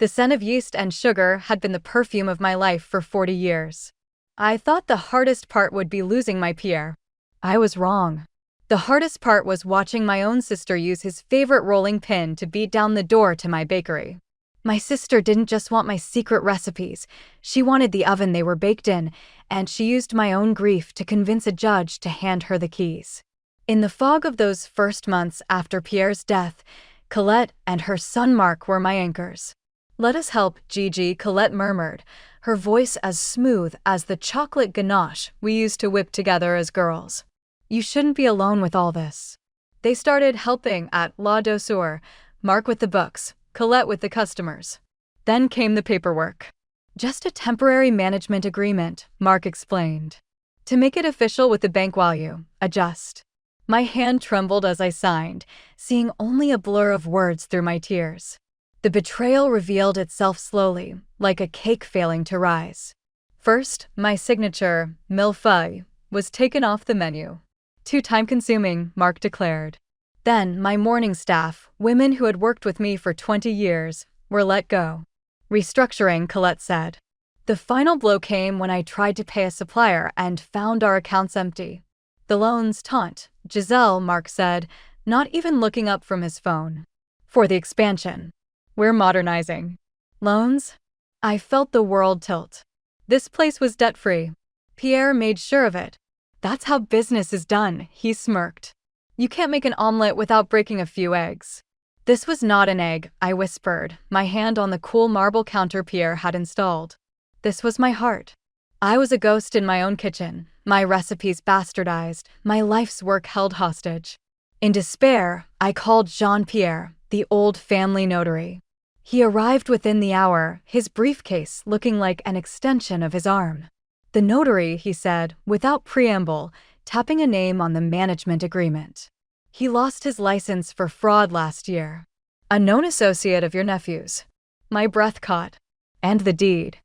The scent of yeast and sugar had been the perfume of my life for 40 years. I thought the hardest part would be losing my Pierre. I was wrong. The hardest part was watching my own sister use his favorite rolling pin to beat down the door to my bakery. My sister didn't just want my secret recipes, she wanted the oven they were baked in, and she used my own grief to convince a judge to hand her the keys. In the fog of those first months after Pierre's death, Colette and her son Mark were my anchors. "Let us help, Gigi," Colette murmured, her voice as smooth as the chocolate ganache we used to whip together as girls. "You shouldn't be alone with all this." They started helping at La Douceur, Mark with the books, Colette with the customers. Then came the paperwork. "Just a temporary management agreement," Mark explained. "To make it official with the bank while you adjust." My hand trembled as I signed, seeing only a blur of words through my tears. The betrayal revealed itself slowly, like a cake failing to rise. First, my signature, millefeuille, was taken off the menu. "Too time-consuming," Mark declared. Then, my morning staff, women who had worked with me for 20 years, were let go. "Restructuring," Colette said. The final blow came when I tried to pay a supplier and found our accounts empty. "The loans taunt, Giselle," Mark said, not even looking up from his phone. "For the expansion. We're modernizing." Loans? I felt the world tilt. This place was debt-free. Pierre made sure of it. "That's how business is done," he smirked. "You can't make an omelet without breaking a few eggs." This was not an egg, I whispered, my hand on the cool marble counter Pierre had installed. This was my heart. I was a ghost in my own kitchen, my recipes bastardized, my life's work held hostage. In despair, I called Jean-Pierre, the old family notary. He arrived within the hour, his briefcase looking like an extension of his arm. "The notary," he said, without preamble, tapping a name on the management agreement. "He lost his license for fraud last year. A known associate of your nephew's." My breath caught. "And the deed."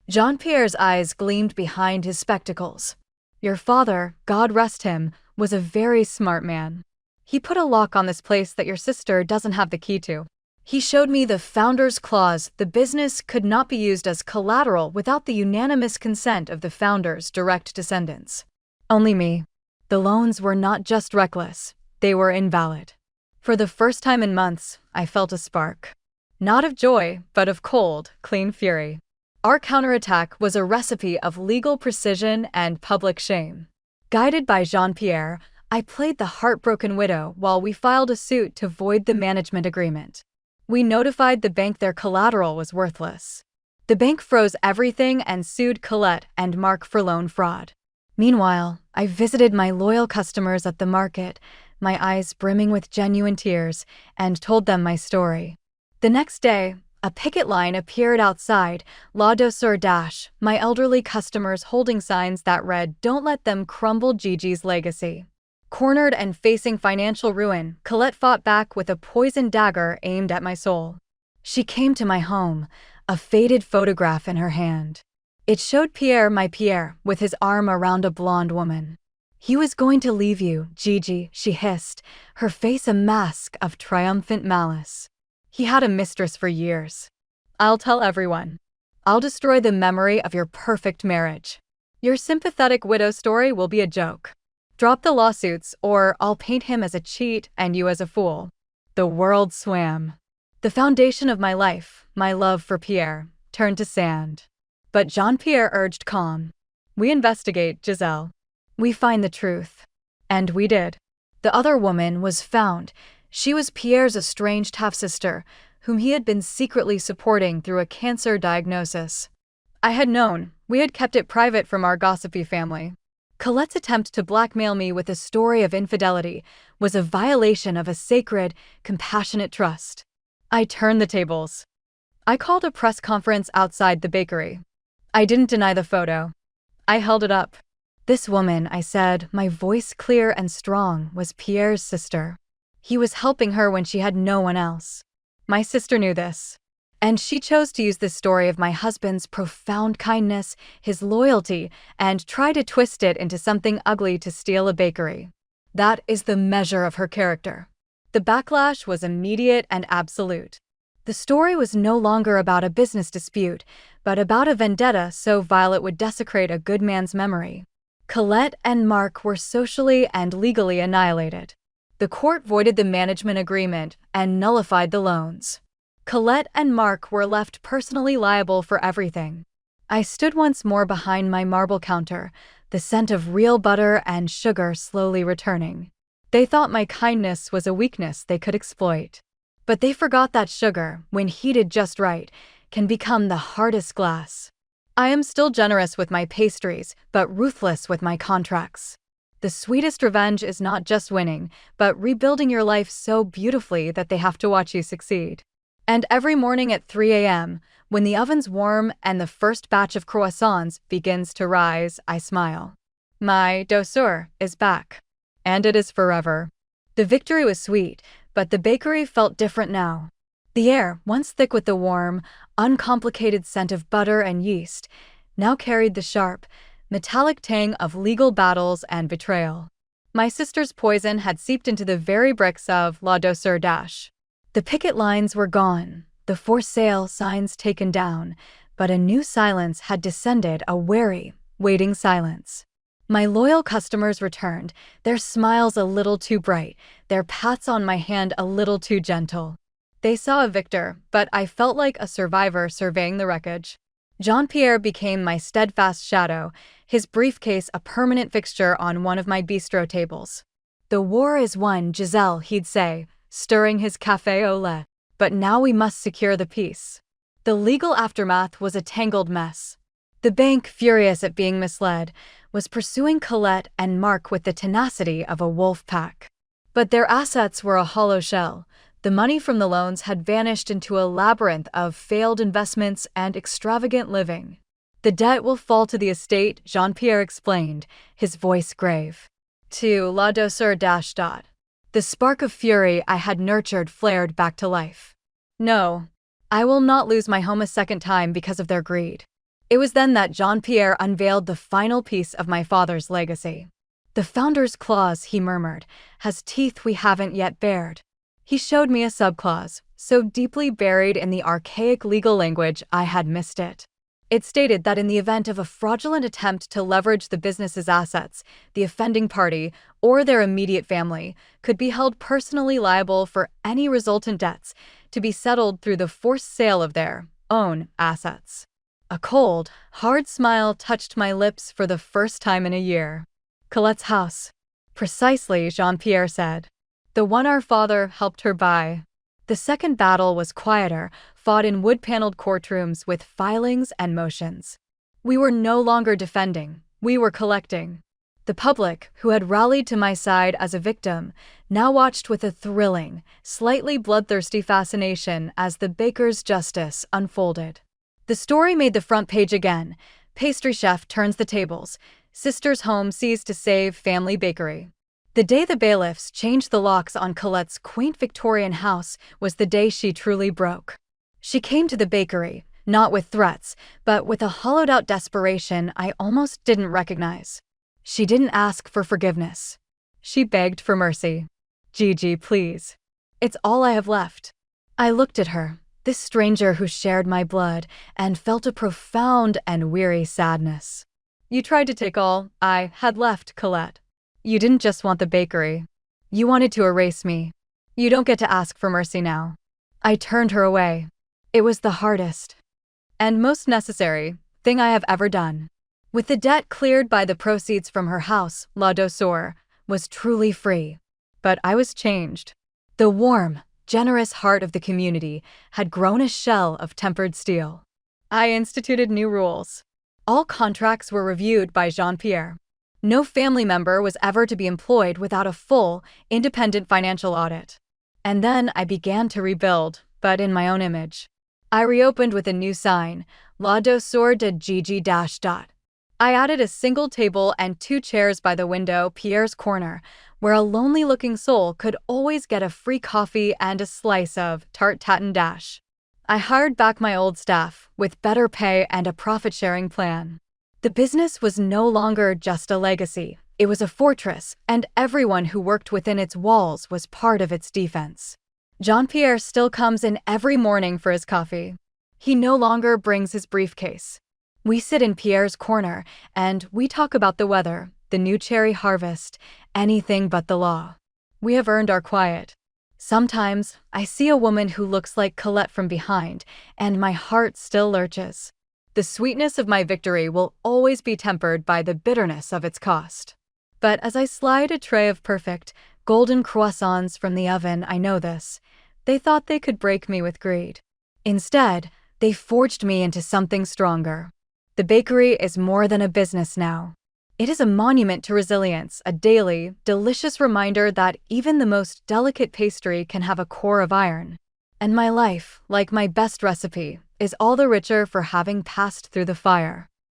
Jean-Pierre's eyes gleamed behind his spectacles. "Your father, God rest him, was a very smart man. He put a lock on this place that your sister doesn't have the key to. He showed me the founder's clause. The business could not be used as collateral without the unanimous consent of the founder's direct descendants. Only me. The loans were not just reckless, they were invalid." For the first time in months, I felt a spark. Not of joy, but of cold, clean fury. Our counterattack was a recipe of legal precision and public shame. Guided by Jean-Pierre, I played the heartbroken widow while we filed a suit to void the management agreement. We notified the bank their collateral was worthless. The bank froze everything and sued Colette and Mark for loan fraud. Meanwhile, I visited my loyal customers at the market, my eyes brimming with genuine tears, and told them my story. The next day, a picket line appeared outside La Douceur Dash, my elderly customers holding signs that read, "Don't let them crumble Gigi's legacy." Cornered and facing financial ruin, Colette fought back with a poisoned dagger aimed at my soul. She came to my home, a faded photograph in her hand. It showed Pierre, my Pierre, with his arm around a blonde woman. "He was going to leave you, Gigi," she hissed, her face a mask of triumphant malice. "He had a mistress for years. I'll tell everyone. I'll destroy the memory of your perfect marriage. Your sympathetic widow story will be a joke. Drop the lawsuits, or I'll paint him as a cheat and you as a fool." The world swam. The foundation of my life, my love for Pierre, turned to sand. But Jean-Pierre urged calm. "We investigate, Giselle. We find the truth." And we did. The other woman was found. She was Pierre's estranged half-sister, whom he had been secretly supporting through a cancer diagnosis. I had known. We had kept it private from our gossipy family. Colette's attempt to blackmail me with a story of infidelity was a violation of a sacred, compassionate trust. I turned the tables. I called a press conference outside the bakery. I didn't deny the photo. I held it up. "This woman," I said, my voice clear and strong, "was Pierre's sister. He was helping her when she had no one else. My sister knew this. And she chose to use this story of my husband's profound kindness, his loyalty, and try to twist it into something ugly to steal a bakery. That is the measure of her character." The backlash was immediate and absolute. The story was no longer about a business dispute, but about a vendetta so vile it would desecrate a good man's memory. Colette and Mark were socially and legally annihilated. The court voided the management agreement and nullified the loans. Colette and Mark were left personally liable for everything. I stood once more behind my marble counter, the scent of real butter and sugar slowly returning. They thought my kindness was a weakness they could exploit. But they forgot that sugar, when heated just right, can become the hardest glass. I am still generous with my pastries, but ruthless with my contracts. The sweetest revenge is not just winning, but rebuilding your life so beautifully that they have to watch you succeed. And every morning at 3 a.m., when the oven's warm and the first batch of croissants begins to rise, I smile. My douceur is back. And it is forever. The victory was sweet, but the bakery felt different now. The air, once thick with the warm, uncomplicated scent of butter and yeast, now carried the sharp, metallic tang of legal battles and betrayal. My sister's poison had seeped into the very bricks of La Douceur Dash. The picket lines were gone, the for sale signs taken down, but a new silence had descended, a wary, waiting silence. My loyal customers returned, their smiles a little too bright, their pats on my hand a little too gentle. They saw a victor, but I felt like a survivor surveying the wreckage. Jean-Pierre became my steadfast shadow, his briefcase a permanent fixture on one of my bistro tables. The war is won, Giselle, he'd say, stirring his café au lait. But now we must secure the peace. The legal aftermath was a tangled mess. The bank, furious at being misled, was pursuing Colette and Mark with the tenacity of a wolf pack. But their assets were a hollow shell. The money from the loans had vanished into a labyrinth of failed investments and extravagant living. The debt will fall to the estate, Jean-Pierre explained, his voice grave. To La Douceur dash dot. The spark of fury I had nurtured flared back to life. No, I will not lose my home a second time because of their greed. It was then that Jean-Pierre unveiled the final piece of my father's legacy. The founder's clause, he murmured, has teeth we haven't yet bared. He showed me a subclause, so deeply buried in the archaic legal language I had missed it. It stated that in the event of a fraudulent attempt to leverage the business's assets, the offending party, or their immediate family, could be held personally liable for any resultant debts to be settled through the forced sale of their own assets. A cold, hard smile touched my lips for the first time in a year. Colette's house. Precisely, Jean-Pierre said. The one our father helped her buy. The second battle was quieter, fought in wood-paneled courtrooms with filings and motions. We were no longer defending, we were collecting. The public, who had rallied to my side as a victim, now watched with a thrilling, slightly bloodthirsty fascination as the baker's justice unfolded. The story made the front page again. Pastry chef turns the tables. Sister's home sees to save family bakery. The day the bailiffs changed the locks on Colette's quaint Victorian house was the day she truly broke. She came to the bakery, not with threats, but with a hollowed-out desperation I almost didn't recognize. She didn't ask for forgiveness. She begged for mercy. Gigi, please. It's all I have left. I looked at her, this stranger who shared my blood, and felt a profound and weary sadness. You tried to take all I had left, Colette. You didn't just want the bakery. You wanted to erase me. You don't get to ask for mercy now. I turned her away. It was the hardest and most necessary thing I have ever done. With the debt cleared by the proceeds from her house, La Douceur was truly free. But I was changed. The warm, generous heart of the community had grown a shell of tempered steel. I instituted new rules. All contracts were reviewed by Jean-Pierre. No family member was ever to be employed without a full, independent financial audit. And then I began to rebuild, but in my own image. I reopened with a new sign, La Douceur de Gigi dash dot. I added a single table and 2 chairs by the window, Pierre's corner, where a lonely-looking soul could always get a free coffee and a slice of tart tatin dash. I hired back my old staff, with better pay and a profit-sharing plan. The business was no longer just a legacy, it was a fortress, and everyone who worked within its walls was part of its defense. Jean-Pierre still comes in every morning for his coffee. He no longer brings his briefcase. We sit in Pierre's corner, and we talk about the weather, the new cherry harvest, anything but the law. We have earned our quiet. Sometimes, I see a woman who looks like Colette from behind, and my heart still lurches. The sweetness of my victory will always be tempered by the bitterness of its cost. But as I slide a tray of perfect, golden croissants from the oven, I know this. They thought they could break me with greed. Instead, they forged me into something stronger. The bakery is more than a business now. It is a monument to resilience, a daily, delicious reminder that even the most delicate pastry can have a core of iron. And my life, like my best recipe, is all the richer for having passed through the fire.